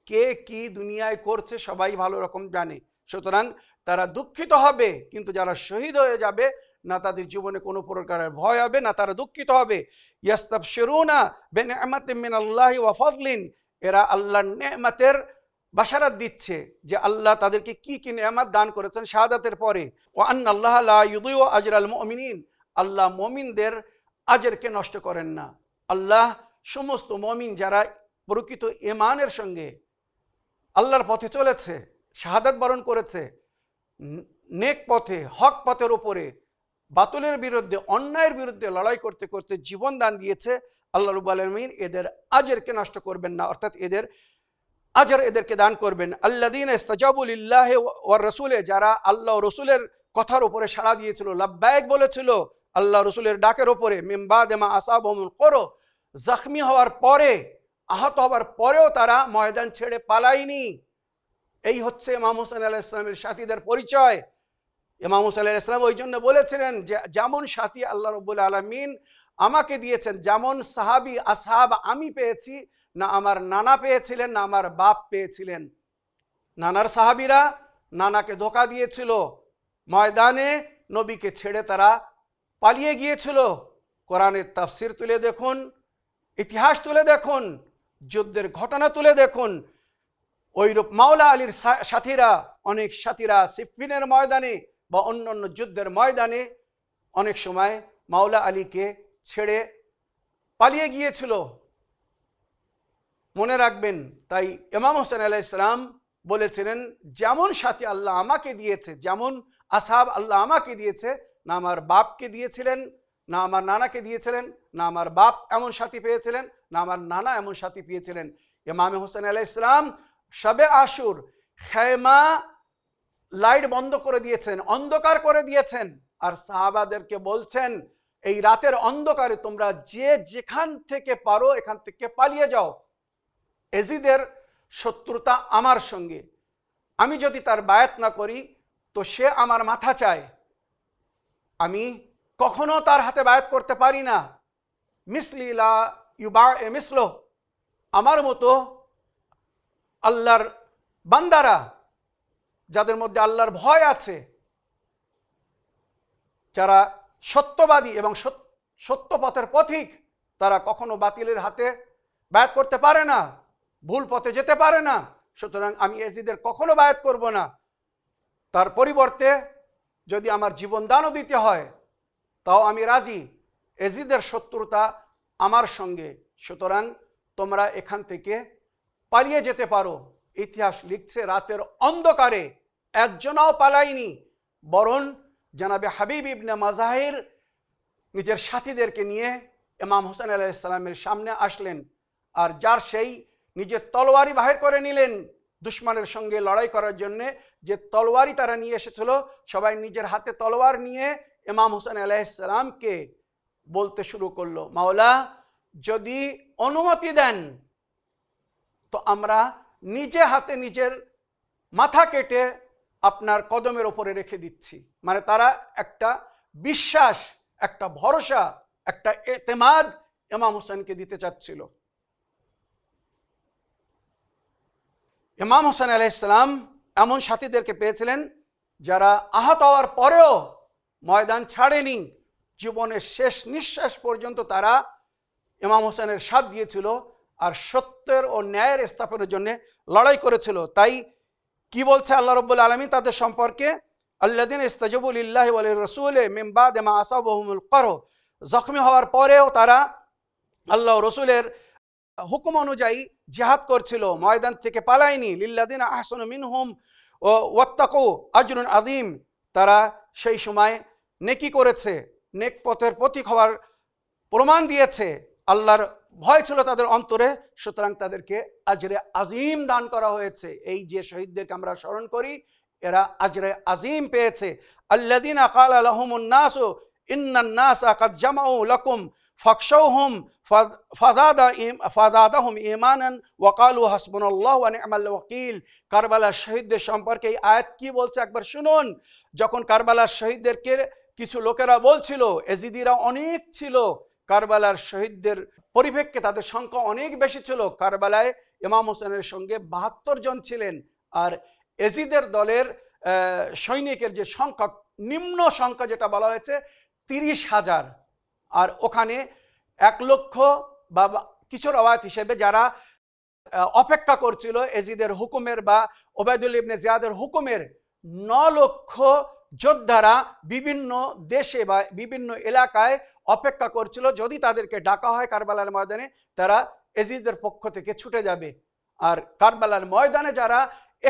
কে কি দুনিয়ায় করছে সবাই ভালো রকম জানে। সুতরাং তারা দুঃখিত হবে, কিন্তু যারা শহীদ হয়ে যাবে না তাদের জীবনে কোনো প্রকারের ভয় হবে না, তারা দুঃখিত হবে। ইয়াস্তাবশিরুনা বিনি'মাতিন মিনাল্লাহি ওয়া ফাদলিন, এরা আল্লাহর নেয়ামতের বাশারাত দিচ্ছে যে আল্লাহ তাদেরকে কি কি নেয়ামত দান করেছেন শাহাদাতের পরে। ওয়া আন্নাল্লাহা লা ইউযিউ আজরাল মুমিনিন, আল্লাহ মুমিনদের আজরকে নষ্ট করেন না। আল্লাহ সমস্ত মুমিন যারা প্রকৃত ঈমানের সঙ্গে আল্লাহর পথে চলেছে, শাহাদাত বরণ করেছে, নেক পথে হক পথের উপরে বাতিলের বিরুদ্ধে অন্যায়ের বিরুদ্ধে লড়াই করতে করতে জীবন দান দিয়েছে, আল্লাহ রাব্বুল আলামিন এদের আজরকে নষ্ট করবেন না, অর্থাৎ এদের আজর এদেরকে দান করবেন। আল্লাযীনা ইসতাজাবু লিল্লাহি ওয়ার রাসূলে, যারা আল্লাহ ও রাসূলের কথার উপরে সাড়া দিয়েছিল, লাব্বাইক বলেছিল আল্লাহ রাসূলের ডাকের উপরে, মিন বাদি মা আসাবাহুমুল কুরহ, জখমি হওয়ার পরে, আহত হওয়ার পরেও তারা ময়দান ছেড়ে পালায়নি। এই হচ্ছে ইমাম হোসেন আলাইহিস সালামের সাথীদের পরিচয়। ইমাম হোসেন আলাইহিস সালাম ওই জন্য বলেছিলেন যে যেমন সাথী আল্লাহ রাব্বুল আলামিন আমাকে দিয়েছেন, যেমন সাহাবী আসহাব আমি পেয়েছি, না আমার নানা পেয়েছিলেন না আমার বাপ পেয়েছিলেন। নানার সাহাবীরা নানাকে ধোঁকা দিয়েছিল, ময়দানে নবীকে ছেড়ে তারা পালিয়ে গিয়েছিল। কোরআনের তাফসির তুলে দেখুন, ইতিহাস তুলে দেখুন, যুদ্ধের ঘটনা তুলে দেখুন। ওইরূপ মাওলা আলীর সাথীরা, অনেক সাথীরা সিফিনের ময়দানে বা অন্যান্য যুদ্ধের ময়দানে অনেক সময় মাওলা আলীকে ছেড়ে পালিয়ে গিয়েছিল। মনে রাখবেন, তাই ইমাম হোসেন আলাইহিস সালাম বলেছিলেন যেমন সাথী আল্লাহ আমাকে দিয়েছে, যেমন আসহাব আল্লাহ আমাকে দিয়েছে, না আমার বাপকে দিয়েছিলেন, না আমার নানাকে দিয়েছিলেন, না আমার বাপ এমন সাথী পেয়েছিলেন, না আমার নানা এমন সাথী পেয়েছিলেন। ইমাম হোসেন আলাইহিস সালাম শবে আশুর খেমা লাইট বন্ধ করে দিয়েছেন, অন্ধকার করে দিয়েছেন, আর সাহাবাদেরকে বলছেন এই রাতের অন্ধকারে তোমরা যে যেখান থেকে পারো এখান থেকে পালিয়ে যাও। এজিদের শত্রুতা আমার সঙ্গে, আমি যদি তার বায়াত না করি তো সে আমার মাথা চায়, আমি কখনো তার হাতে বায়াত করতে পারি না। মিসলি লা ইউবা এ মিসলো, আমার মতো আল্লাহর বান্দারা যাদের মধ্যে আল্লাহর ভয় আছে, যারা সত্যবাদী এবং সত্য পথের পথিক, তারা কখনো বাতিলের হাতে বায়াত করতে পারে না, ভুল পথে যেতে পারে না। সুতরাং আমি এজিদের কখনো বায়াত করব না। তার পরিবর্তে যদি আমার জীবন দানও দিতে হয় তাও আমি রাজি। এজিদের শত্রুতা আমার সঙ্গে, সুতরাং তোমরা এখান থেকে পালিয়ে যেতে পারো। ইতিহাস লিখছে রাতের অন্ধকারে একজনও পালায়নি, বরং জনাবে হাবিব ইবনে মাজাহির নিজের সাথীদেরকে নিয়ে ইমাম হোসেন আলাইহিস সালামের সামনে আসলেন, আর যার সেই নিজের তলোয়ারি বাহির করে নিলেন দুশ্মনের সঙ্গে লড়াই করার জন্য। যে তলোয়ারি তারা নিয়ে এসেছিল, সবাই নিজের হাতে তলোয়ার নিয়ে ইমাম হোসেন আলাইহিস সালামকে বলতে শুরু করলো, মাওলা যদি অনুমতি দেন তো আমরা নিজে হাতে নিজের মাথা কেটে আপনার কদমের ওপরে রেখে দিচ্ছি। মানে তারা একটা বিশ্বাস, একটা ভরসা, একটা এতেমাদ ইমাম হোসেনকে দিতে চাচ্ছিল। ইমাম হোসেন আলাইহিস সালাম এমন সাথীদেরকে পেয়েছিলেন যারা আহত হওয়ার পরেও ময়দান ছাড়েনি, জীবনের শেষ নিঃশ্বাস পর্যন্ত তারা ইমাম হোসেনের সাথ দিয়েছিল আর সত্যের ও ন্যায়ের স্থাপনের জন্য লড়াই করেছিল। তাই কি বলছে আল্লাহ রাব্বুল আলামিন তাদের সম্পর্কে, আল্লাযীনা ইসতাজাবু লিল্লাহি ওয়া লির-রাসূলি মিন বাদি মা আসাবাহুমুল কুরহ, জখমি হওয়ার পরেও তারা আল্লাহ ও রাসূলের হুকুম অনুযায়ী জিহাদ করছিল, ময়দান থেকে পালায়নি। লিল্লাযীনা আহসানু মিনহুম ওয়াত্তাকু আজরুন আযীম, তারা সেই সময় নেকি করেছে, নেক পথের পথিক হওয়ার প্রমাণ দিয়েছে, আল্লাহর ভয় ছিল তাদের অন্তরে, সুতরাং তাদেরকে আজরে আজিম দান করা হয়েছে। এই যে শহীদদেরকে আমরা স্মরণ করি, এরা আজরে আজিম পেয়েছে। আল্লাযীনা ক্বালা লাহুমুন নাসু ইন্নান নাসা ক্বাদ জামাউ লাকুম ফাখশাউহুম ফাযাদাহুম ঈমানান ওয়া ক্বালু হাসবুনাল্লাহু ওয়া নি'মাল ওয়াকিল। কারবালার শহীদদের সম্পর্কে এই আয়াত কি বলছে একবার শুনুন। যখন কারবালার শহীদদেরকে কিছু লোকেরা বলছিল এজিদিরা অনেক ছিল, কারবালার শহীদদের পরিপ্রেক্ষিতে তাদের সংখ্যা অনেক বেশি ছিল। কারবালায় ইমাম হোসেনের সঙ্গে ৭২ জন ছিলেন, আর এজিদের দলের সৈনিকের যে সংখ্যা, নিম্ন সংখ্যা যেটা বলা হয়েছে ৩০,০০০, আর ওখানে ১,০০,০০০ বা কিছু রওয়ায়াত হিসেবে যারা অপেক্ষা করছিল এজিদের হুকুমের বা ওবায়দুল ইবনে জিয়াদের হুকুমের, ৯,০০,০০০ যোদ্ধারা বিভিন্ন দেশে বা বিভিন্ন এলাকায় অপেক্ষা করছিল, যদি তাদেরকে ডাকা হয় কারবালার ময়দানে তারা এজিদের পক্ষ থেকে ছুটে যাবে। আর কারবালার ময়দানে যারা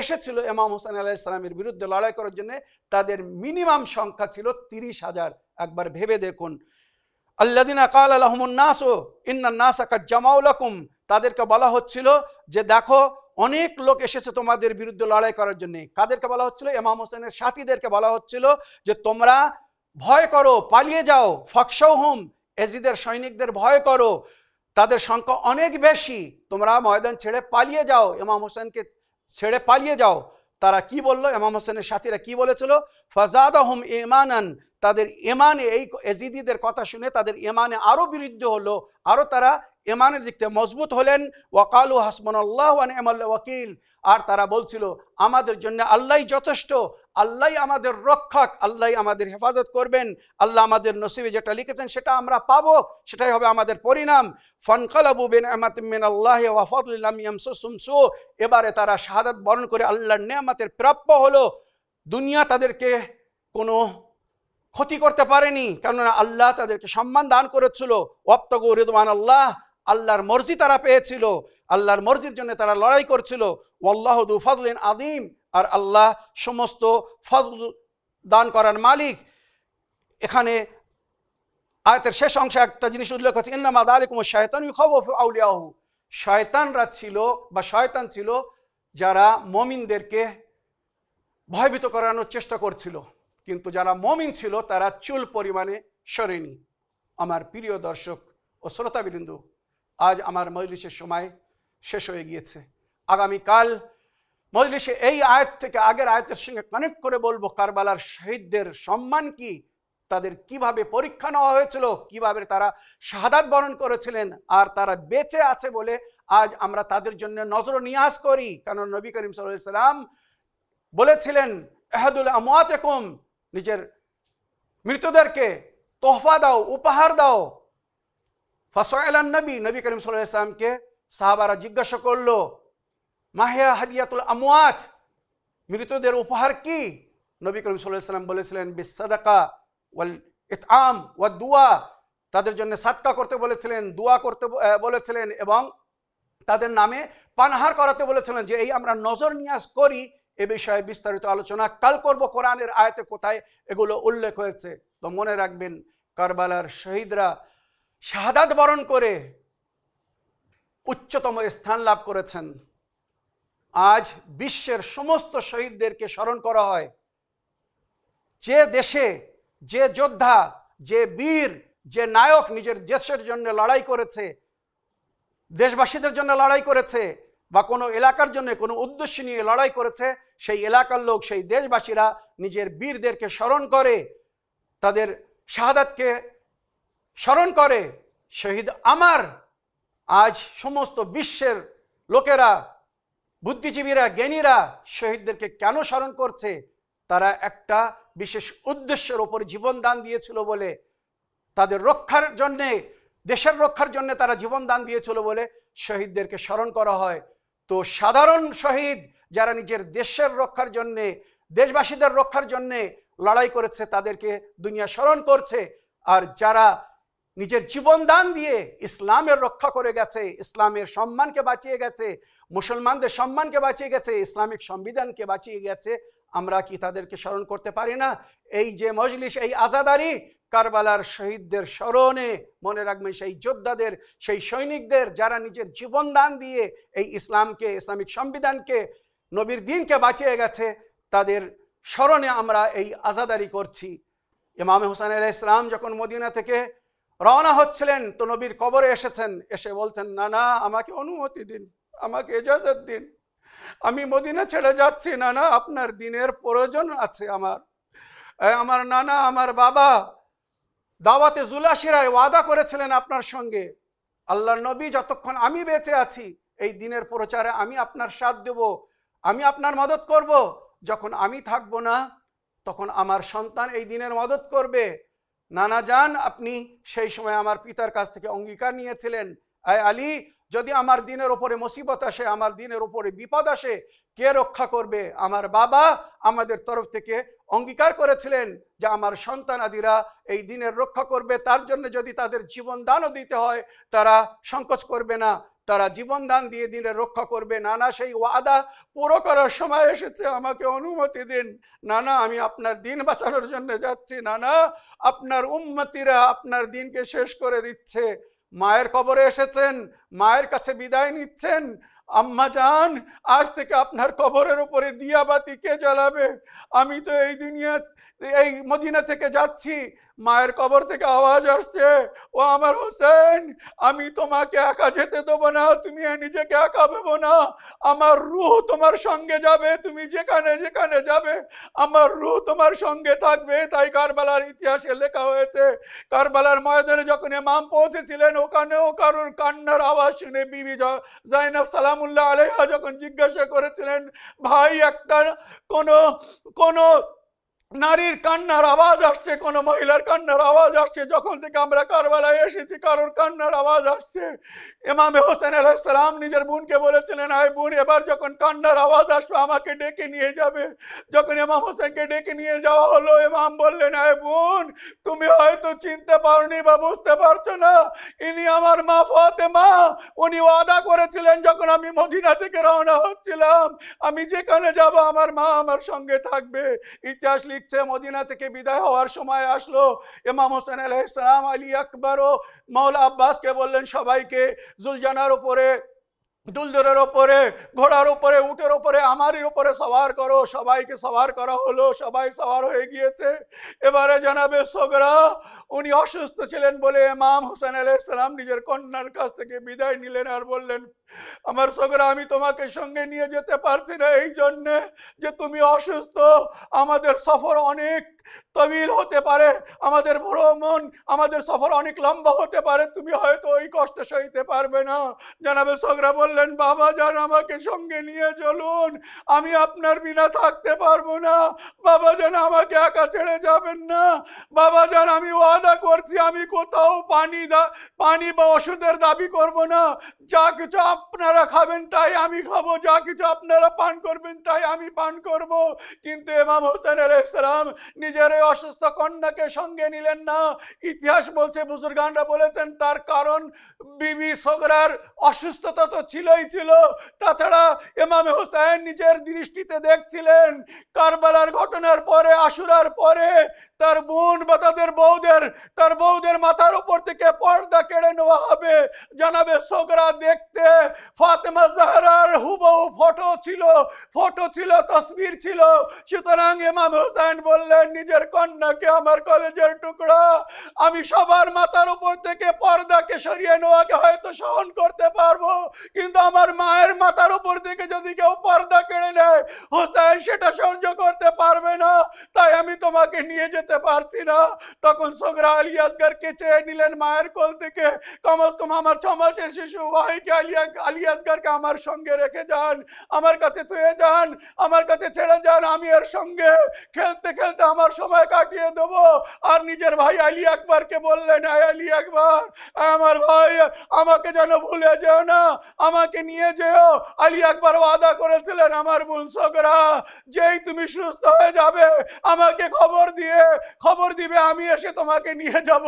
এসেছিল ইমাম হোসেন আলাইহিস সালামের বিরুদ্ধে লড়াই করার জন্য, তাদের মিনিমাম সংখ্যা ছিল ৩০,০০০। একবার ভেবে দেখুন। আল্লাযিনা ক্বালা লাহুমুন নাসু ইন্নান নাসা কাদ জামাউ লাকুম, তাদেরকে বলা হচ্ছিল যে দেখো অনেক লোক এসেছে তোমাদের বিরুদ্ধে লড়াই করার জন্য। কাদেরকে বলা হচ্ছিল? ইমাম হোসেনের সাথীদেরকে বলা হচ্ছিল যে তোমরা ভয় করো, পালিয়ে যাও। ফাখশাউহুম, এজিদের সৈনিকদের ভয় করো, তাদের সংখ্যা অনেক বেশি, তোমরা ময়দান ছেড়ে পালিয়ে যাও, ইমাম হোসেনকে ছেড়ে পালিয়ে যাও। তারা কি বললো? ইমাম হোসেনের সাথীরা কি বলেছিল? ফাযাদাহুম ঈমানান, তাদের ইমানে, এই এজিদিদের কথা শুনে তাদের ইমানে আরো বৃদ্ধি হলো, আরো তারা ইমানের দিক থেকে মজবুত হলেন। ওয়া ক্বালু হাসবুনাল্লাহু ওয়া নি'মাল ওয়াকিল, আর তারা বলছিল আমাদের জন্য আল্লাহই যথেষ্ট, আল্লাহই আমাদের রক্ষক, আল্লাহই আমাদের হেফাজত করবেন, আল্লাহ আমাদের নসিবে যেটা লিখেছেন সেটা আমরা পাবো, সেটাই হবে আমাদের পরিণাম। ফানকালাবু বিনি'মাতিম মিনাল্লাহি ওয়া ফাদলিন লাম ইয়ামসাসহুম সু, এবারে তারা শাহাদাত বরণ করে আল্লাহর নেয়ামতের প্রাপ্য হলো। দুনিয়া তাদেরকে কোনো ক্ষতি করতে পারেনি, কেননা আল্লাহ তাদেরকে সম্মান দান করেছিল। ওয়াবতাগু রিদওয়ানাল্লাহ, আল্লাহর মর্জি তারা পেয়েছিল, আল্লাহর মর্জির জন্য তারা লড়াই করছিল। ওয়াল্লাহু যু ফাদলিন আযীম, আর আল্লাহ সমস্ত ফজল দান করার মালিক। এখানে আয়াতের শেষ অংশে একটা জিনিস উল্লেখ আছে, ইন্নামা যালিকুমুশ শায়তানু ইউখাউফু আউলিয়াহু, শয়তানরা ছিল বা শয়তান ছিল যারা মুমিনদেরকে ভয়ভীত করানোর চেষ্টা করছিল, কিন্তু যারা মুমিন ছিল তারা চুল পরিমাণে সরেনি। আমার প্রিয় দর্শক ও শ্রোতাবৃন্দ, আজ আমার মজলিসের সময় শেষ হয়ে গিয়েছে। আগামীকাল মজলিসে এই আয়াত থেকে আগের আয়াতের সঙ্গে কানেক্ট করে বলবো কারবালার শহীদদের সম্মান কি, তাদের কিভাবে পরীক্ষা নেওয়া হয়েছিল, কিভাবে তারা শাহাদাত বরণ করেছিলেন, আর তারা বেঁচে আছে বলে আজ আমরা তাদের জন্য নজর নিয়াজ করি। কারণ নবী করিম সাল্লাল্লাহু আলাইহি সাল্লাম বলেছিলেন ইহদুল আমওয়াতিকুম, নিজের মৃতদেরকে তোহফা দাও, উপহার দাও। ফাসাইলান নবী, নবী করিম সাল্লাল্লাহু আলাইহি সাল্লামকে সাহাবারা জিজ্ঞাসা করলো মাহিয়া হাদিয়াতুল আমওয়াত, মৃতদের উপহার কি? নবী করিম সাল্লাল্লাহু আলাইহি সাল্লাম বলেছিলেন বিসসাদাকা ওয়াল ইতআম ওয়াদ দুআ, তাদের জন্য সাদকা করতে বলেছিলেন, দোয়া করতে বলেছিলেন, এবং তাদের নামে পানাহার করাতে বলেছিলেন। যে এই আমরা নজর নিয়াজ করি, এ বিষয়ে বিস্তারিত আলোচনা কাল করব। কোরআনের আয়াতে কোথায় এগুলো উল্লেখ হয়েছে। তো মনে রাখবেন, কারবালার শহীদরা শাহাদাত বরণ করে উচ্চতম স্থান লাভ করেছেন। আজ বিশ্বের সমস্ত শহীদদেরকে স্মরণ করা হয়। যে দেশে যে যোদ্ধা, যে বীর, যে নায়ক নিজের দেশের জন্য লড়াই করেছে, দেশবাসীদের জন্য লড়াই করেছে, বা কোনো এলাকার জন্য কোনো উদ্দেশ্য নিয়ে লড়াই করেছে, সেই এলাকার লোক, সেই দেশবাসীরা নিজের বীরদেরকে স্মরণ করে, তাদের শাহাদাতকে স্মরণ করে। শহীদ আমার, আজ সমস্ত বিশ্বের লোকেরা, বুদ্ধিজীবীরা, জ্ঞানীরা শহীদদেরকে কেন স্মরণ করছে? তারা একটা বিশেষ উদ্দেশ্যের ওপর জীবন দান দিয়েছিল বলে, তাদের রক্ষার জন্যে, দেশের রক্ষার জন্য তারা জীবন দান দিয়েছিল বলে শহীদদেরকে স্মরণ করা হয়। তো সাধারণ শহীদ যারা নিজের দেশের রক্ষার জন্যে, দেশবাসীদের রক্ষার জন্যে লড়াই করেছে, তাদেরকে দুনিয়া স্মরণ করছে। আর যারা নিজের জীবন দান দিয়ে ইসলামের রক্ষা করে গেছে, ইসলামের সম্মানকে বাঁচিয়ে গেছে, মুসলমানদের সম্মানকে বাঁচিয়ে গেছে, ইসলামিক সংবিধানকে বাঁচিয়ে গেছে, আমরা কি তাদেরকে স্মরণ করতে পারি না? এই যে মজলিস, এই আজাদারি কারবালার শহীদদের স্মরণে, মনে রাখবেন সেই যোদ্ধাদের, সেই সৈনিকদের যারা নিজের জীবন দান দিয়ে এই ইসলামকে, ইসলামিক সংবিধানকে, নবীর দিনকে বাঁচিয়ে গেছে, তাদের স্মরণে আমরা এই আজাদারি করছি। ইমাম হোসেন আলাইহিস সালাম যখন মদিনা থেকে রওনা হচ্ছিলেন, তো নবীর কবরে এসেছেন, এসে বলছেন, না না আমাকে অনুমতি দিন, আমাকে ইজাজত দিন, আমি মদিনা ছেড়ে যাচ্ছি। না না, আপনার দিনের প্রয়োজন আছে আমার। আমার নানা, আমার বাবা দাওয়াতে জুলাশিরায় ওয়াদা করেছিলেন আপনার সঙ্গে, আল্লাহর নবী যতক্ষণ আমি বেঁচে আছি এই দিনের প্রচারে আমি আপনার সাথ দেব, আমি আপনার মদত করব। যখন আমি থাকবো না তখন আমার সন্তান এই দিনের মদত করবে। নানা যান, আপনি সেই সময় আমার পিতার কাছ থেকে অঙ্গীকার নিয়েছিলেন, আয় আলী, যদি আমার দিনের ওপরে মুসিবত আসে, আমার দিনের ওপরে বিপদ আসে, কে রক্ষা করবে? আমার বাবা আমাদের তরফ থেকে অঙ্গীকার করেছিলেন যে আমার সন্তানাদিরা এই দিনের রক্ষা করবে, তার জন্য যদি তাদের জীবন দানও দিতে হয় তারা সংকোচ করবে না, তারা জীবন দান দিয়ে দিনের রক্ষা করবে। নানা সেই ওয়াদা পুরো করার সময় এসেছে, আমাকে অনুমতি দিন। নানা, আমি আপনার দিন বাঁচানোর জন্য যাচ্ছি। নানা, আপনার উম্মতিরা আপনার দিনকে শেষ করে দিচ্ছে। মায়ের কবরে এসেছেন, মায়ের কাছে বিদায় নিচ্ছেন। আম্মা জান, আজ থেকে আপনার কবরের উপরে দিয়াবাতি কে জ্বালাবে? আমি তো এই মদিনা থেকে যাচ্ছি, মায়ের কবর থেকে আওয়াজ আসছে, ও আমার হোসেন, আমি তোমাকে একা যেতে দেবো না, তুমি নিজেকে একা ভেবো না, আমার রূহ তোমার সঙ্গে যাবে, তুমি যেখানে যেখানে যাবে আমার রূহ তোমার সঙ্গে থাকবে। তাই কারবালার ইতিহাসে লেখা হয়েছে, কারবালার ময়দানে যখন ইমাম পৌঁছেছিলেন, ওখানেও কারোর কান্নার আওয়াজ শুনে বিবি জাইনাব সালামুল্লাহ আলাইহা যখন জিজ্ঞাসা করেছিলেন, ভাই, একটা কোন নারীর কান্নার আওয়াজ আসছে, কোন মহিলার কান্নার আওয়াজ আসছে, যখন থেকে আমরা কারবালায় এসেছি কারোর কান্নার আওয়াজ আসছে। ইমামে হোসেন আলাইহিস সালাম নিজের বোনকে বলেছিলেন, আয় বোন, এবার যখন কান্নার আওয়াজ আসবে আমাকে ডেকে নিয়ে যাবে। যখন ইমাম হোসেনকে ডেকে নিয়ে যাওয়া হলো, ইমাম বললেন, আয় বোন, তুমি হয়তো চিনতে পারোনি বা বুঝতে পারছো না, ইনি আমার মা ফাতেমা। উনি ওয়াদা করেছিলেন যখন আমি মদিনা থেকে রওনা হচ্ছিলাম, আমি যেখানে যাব আমার মা আমার সঙ্গে থাকবে। ইতিহাস লিখছে, মদিনা থেকে বিদায় হওয়ার সময় আসলো, ইমাম হোসেন আলাইহিস সালাম আলী আকবর ও মাওলা আব্বাসকে বললেন, সবাইকে জুলজানার উপরে, দুলদুলের ওপরে, ঘোড়ার উপরে, উটের উপরে, আমারই উপরে সওয়ার করো। সবাইকে সওয়ার করা হলো, সবাই সওয়ার হয়ে গিয়েছে। এবারে জানাবে সোগরা, উনি অসুস্থ ছিলেন বলে ইমাম হোসেন আলাইহিস সালাম নিজের কন্যার কাছ থেকে বিদায় নিলেন আর বললেন, আমার সোগরা, আমি তোমাকে সঙ্গে নিয়ে যেতে পারছি না এই জন্যে যে তুমি অসুস্থ, আমাদের সফর অনেক তবিল হতে পারে, আমাদের ভ্রমণ, আমাদের সফর অনেক লম্বা হতে পারে, তুমি হয়তো ওই কষ্ট সইতে পারবে না। জানাবে সোগরা বললেন, বাবা যান, আমাকে সঙ্গে নিয়ে চলুন, আমি আপনার বিনা থাকতে পারবো না, বাবা যান, আমাকে একা ছেড়ে যাবেন না, বাবা যান, আমি ওয়াদা করছি আমি কোথাও পানি বা ওষুধের দাবি করব না, যা কিছু আপনারা খাবেন তাই আমি খাবো, যা কিছু আপনারা পান করবেন তাই আমি পান করব। কিন্তু ইমাম হোসেন আলাইহিস সালাম নিজের অসুস্থ কন্যাকে সঙ্গে নিলেন না। ইতিহাস বলছে, বুজুর্গানরা বলেছেন, তার কারণ বিবি সোগরার অসুস্থতা তো ছিলই ছিল, তাছাড়া ইমাম হোসেন নিজের দৃষ্টিতে দেখছিলেন কারবালার ঘটনার পরে, আশুরার পরে তার বোন বা তার বউদের মাথার উপর থেকে পর্দা কেড়ে নেওয়া হবে। জানাবে সোগরা দেখতে ফাতেমা জাহরার হুবহু ফটো ছিল, তসবির ছিল। সুতরাং ইমাম হোসেন বললেন, নিজের কন্যাকে, আমার কলেজের টুকরা, আমি সবার মাথার উপর থেকে পর্দাকে সরিয়ে নেওয়াকে হয়তো সহন করতে পারবো, কিন্তু আমার মায়ের মাথার উপর থেকে যদি কেউ পর্দা কেড়ে নেয়, হোসেন সেটা সহ্য করতে পারবে না, তাই আমি তোমাকে নিয়ে যেতে পারছি না। তখন সোগরা আলী আসগরকে চেয়ে নিলেন মায়ের কোল থেকে, কমস কম আমার 6 মাসের শিশু ভাইকে আলী আসগরকে আমার সঙ্গে রেখে যান, আমার কাছে থুয়ে যান, আমার কাছে ছেড়ে যান, আমি এর সঙ্গে খেলতে খেলতে আমার সময় কাটিয়ে দেব। আর নিজের ভাই আলী আকবরকে বললেন, আলী আকবর, আমার ভাই, আমাকে যেন ভুলে যেও না, আমাকে নিয়ে যেও। আলী আকবর ওয়াদা করেছিলেন, আমার বোন সোগরা, যেই তুমি সুস্থ হয়ে যাবে আমাকে খবর দিবে, আমি এসে তোমাকে নিয়ে যাব।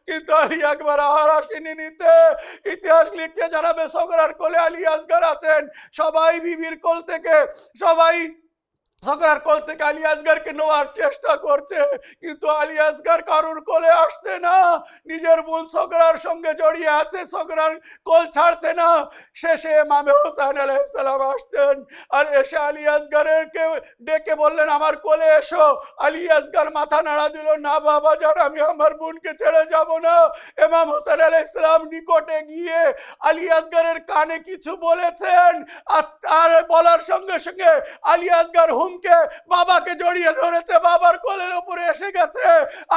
কিন্তু আলী আকবর আর আসেনি নিতে। ইতিহাস লিখছে, জানাবে সোগরার কোলে আলী আসগর আছেন, সবাই বিবির কোল থেকে, সবাই সগরার কোল থেকে আলী আসগরকে নেওয়ার চেষ্টা করছে, কিন্তু আলী আসগর কারুর কোলে আসছে না, নিজের বোন সগরার সঙ্গে জড়িয়ে আছে, সগরার কোল ছাড়ছে না। শেষে ইমাম হোসেন আলাইহিস সালাম আসছেন, আর এসে আলী আসগরকে ডেকে বললেন আমার কোলে এসো। আলী আসগর মাথা নাড়া দিল, না বাবা যান, আমি আমার বোনকে ছেড়ে যাব না। ইমাম হোসেন আলাইহিস সালাম নিকটে গিয়ে আলী আসগরের কানে কিছু বলেছেন, আর বলার সঙ্গে সঙ্গে আলী আসগর হুমকে বাবাকে জড়িয়ে ধরেছে, বাবার কোলের উপরে এসে গেছে।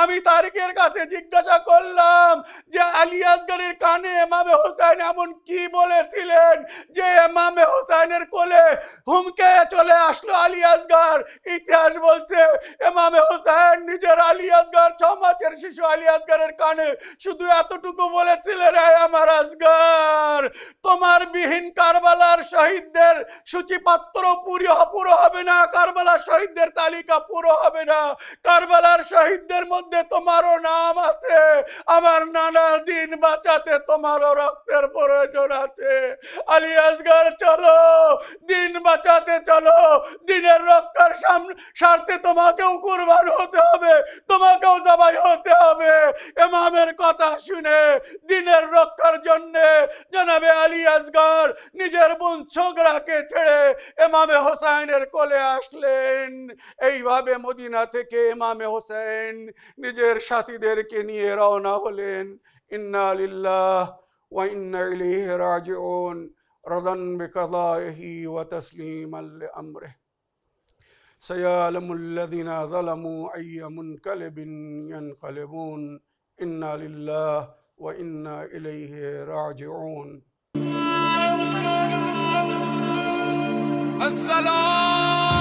আমি তারিকের কাছে জিজ্ঞাসা করলাম যে আলী আসগরের কানে ইমামে হোসেন এমন কি বলেছিলেন যে ইমামে হোসেনের কোলে হুমকে চলে আসলো আলী আসগর? ইতিহাস বলছে ইমামে হোসেন নিজের আলী আসগর 6 মাসের শিশু আলী আসগরের কানে শুধু এতটুকু বলেছিলেন, আমার আসগর, তোমার বিহীন কারবালার শহীদদের সূচিপত্র পুরো হবে না, কারবালার শহীদদের তালিকা পুরো হবে না, কারবালার শহীদদের মধ্যে তোমারও নাম আছে, আমার নানার দিন বাঁচাতে তোমারও রক্তের প্রয়োজন আছে। আলী আসগর চলো, দিন বাঁচাতে চলো, দিনের রক্ষার স্বার্থে তোমাকেও কুরবান হতে হবে, তোমাকেও জবাই হতে হবে। ইমামের কথা শুনে দিনের রক্ষার জন্য জনাবে আলী আসগর নিজের বোন ছোকরাকে ছেড়ে ইমামে হোসেনের কোলে আসলেন। এইভাবে মদিনা থেকে ইমামে হোসেন নিজের সাথীদেরকে নিয়ে রওনা হলেন। ইন্না লিল্লাহ ওয়া ইন্না ইলাইহি রাজিউন, রাদান বিকাদাইহি ওয়া তাসলিমান লিআমরিহি। সায়ালামুল্লাযিনা যালামু আইয়া মুনকালিবিন ইয়ানকালিবুন। ইন্না লিল্লাহ ওয়া ইন্না ইলাইহি রাজিউন। السلام